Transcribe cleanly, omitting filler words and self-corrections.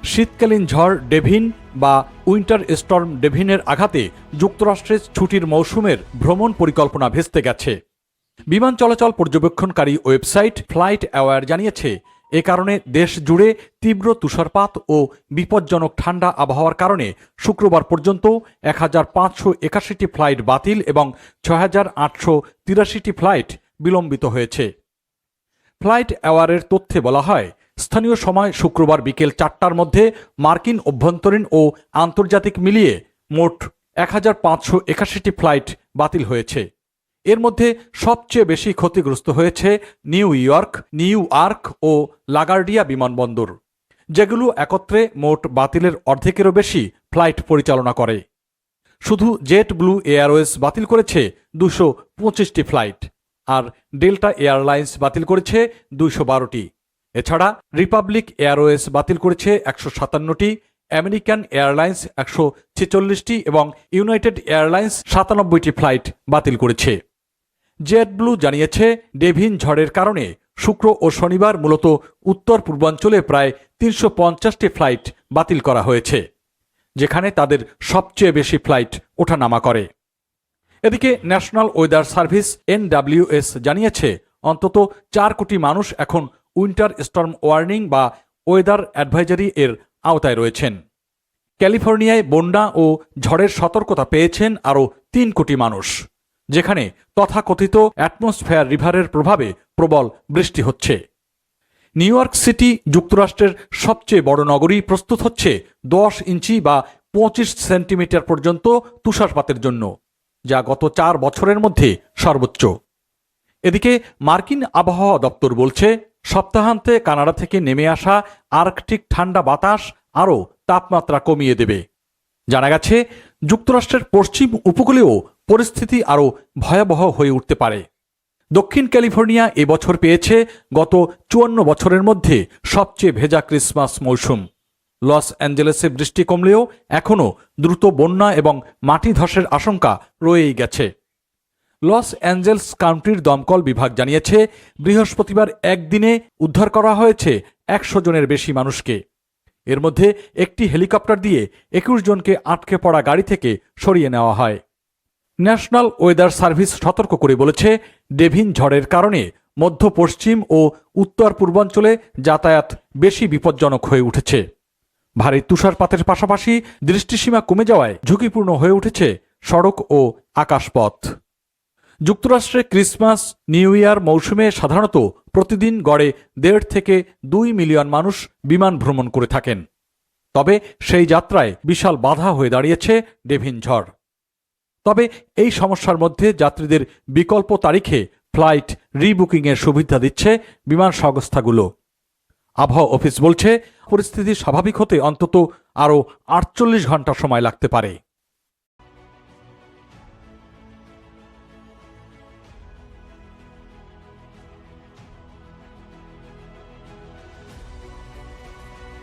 শীতকালীন ঝড় ডেভিন বা উইন্টার স্টর্ম ডেভিনের আঘাতে যুক্তরাষ্ট্রের ছুটির মৌসুমের ভ্রমণ পরিকল্পনা ভেস্তে গেছে। বিমান চলাচল পর্যবেক্ষণকারী ওয়েবসাইট ফ্লাইট অ্যাওয়ার জানিয়েছে, এ কারণে দেশ জুড়ে তীব্র তুষারপাত ও বিপজ্জনক ঠান্ডা আবহাওয়ার কারণে শুক্রবার পর্যন্ত 1581টি ফ্লাইট বাতিল এবং 6883টি ফ্লাইট বিলম্বিত হয়েছে। ফ্লাইট অ্যাওয়ারের তথ্যে বলা হয়, স্থানীয় সময় শুক্রবার বিকেল 4টার মধ্যে মার্কিন অভ্যন্তরীণ ও আন্তর্জাতিক মিলিয়ে মোট 1581টি ফ্লাইট বাতিল হয়েছে। এর মধ্যে সবচেয়ে বেশি ক্ষতিগ্রস্ত হয়েছে নিউ ইয়র্ক ও লাগার্ডিয়া বিমানবন্দর, যেগুলো একত্রে মোট বাতিলের অর্ধেকেরও বেশি ফ্লাইট পরিচালনা করে। শুধু জেট ব্লু এয়ারওয়েজ বাতিল করেছে 225টি ফ্লাইট, আর ডেল্টা এয়ারলাইন্স বাতিল করেছে 212টি। এছাড়া রিপাবলিক এয়ারওয়েজ বাতিল করেছে 157টি, আমেরিকান এয়ারলাইন্স 146টি এবং ইউনাইটেড এয়ারলাইন্স 97টি ফ্লাইট বাতিল করেছে। জেট ব্লু জানিয়েছে, ডেভিন ঝড়ের কারণে শুক্র ও শনিবার মূলত উত্তর পূর্বাঞ্চলে প্রায় 350টি ফ্লাইট বাতিল করা হয়েছে, যেখানে তাদের সবচেয়ে বেশি ফ্লাইট ওঠানামা করে। এদিকে ন্যাশনাল ওয়েদার সার্ভিস NWS জানিয়েছে, অন্তত 4 কোটি মানুষ এখন উইন্টার স্টর্ম ওয়ার্নিং বা ওয়েদার অ্যাডভাইজারি এর আওতায় রয়েছেন। ক্যালিফোর্নিয়ায় বন্যা ও ঝড়ের সতর্কতা পেয়েছেন আরও 3 কোটি মানুষ, যেখানে তথাকথিত অ্যাটমসফেয়ার রিভারের প্রভাবে প্রবল বৃষ্টি হচ্ছে। নিউ ইয়র্ক সিটি যুক্তরাষ্ট্রের সবচেয়ে বড় নগরী প্রস্তুত হচ্ছে 10 ইঞ্চি বা 25 সেন্টিমিটার পর্যন্ত তুষারপাতের জন্য, যা গত 4 বছরের মধ্যে সর্বোচ্চ। এদিকে মার্কিন আবহাওয়া দপ্তর বলছে, সপ্তাহান্তে কানাডা থেকে নেমে আসা আর্কটিক ঠান্ডা বাতাস আরও তাপমাত্রা কমিয়ে দেবে। জানা গেছে, যুক্তরাষ্ট্রের পশ্চিম উপকূলেও পরিস্থিতি আরও ভয়াবহ হয়ে উঠতে পারে। দক্ষিণ ক্যালিফোর্নিয়া এবছর পেয়েছে গত 54 বছরের মধ্যে সবচেয়ে ভেজা ক্রিসমাস মৌসুম। লস অ্যাঞ্জেলেসে বৃষ্টি কমলেও এখনও দ্রুত বন্যা এবং মাটি ধসের আশঙ্কা রয়েই গেছে। লস অ্যাঞ্জেলস কাউন্টির দমকল বিভাগ জানিয়েছে, বৃহস্পতিবার একদিনে উদ্ধার করা হয়েছে 100 জনের বেশি মানুষকে। এর মধ্যে একটি হেলিকপ্টার দিয়ে 21 জনকে আটকে পড়া গাড়ি থেকে সরিয়ে নেওয়া হয়। ন্যাশনাল ওয়েদার সার্ভিস সতর্ক করে বলেছে, ডেভিন ঝড়ের কারণে মধ্য পশ্চিম ও উত্তর পূর্বাঞ্চলে যাতায়াত বেশি বিপজ্জনক হয়ে উঠেছে। ভারী তুষারপাতের পাশাপাশি দৃষ্টিসীমা কমে যাওয়ায় ঝুঁকিপূর্ণ হয়ে উঠেছে সড়ক ও আকাশপথ। যুক্তরাষ্ট্রে ক্রিসমাস নিউ ইয়ার মৌসুমে সাধারণত প্রতিদিন গড়ে 1.5 থেকে 2 মিলিয়ন মানুষ বিমান ভ্রমণ করে থাকেন। তবে সেই যাত্রায় বিশাল বাধা হয়ে দাঁড়িয়েছে ডেভিন ঝড়। তবে এই সমস্যার মধ্যে যাত্রীদের বিকল্প তারিখে ফ্লাইট রিবুকিংয়ের সুবিধা দিচ্ছে বিমান সংস্থাগুলো। আবহাওয়া অফিস বলছে, পরিস্থিতি স্বাভাবিক হতে অন্তত আরও 48 ঘন্টা সময় লাগতে পারে।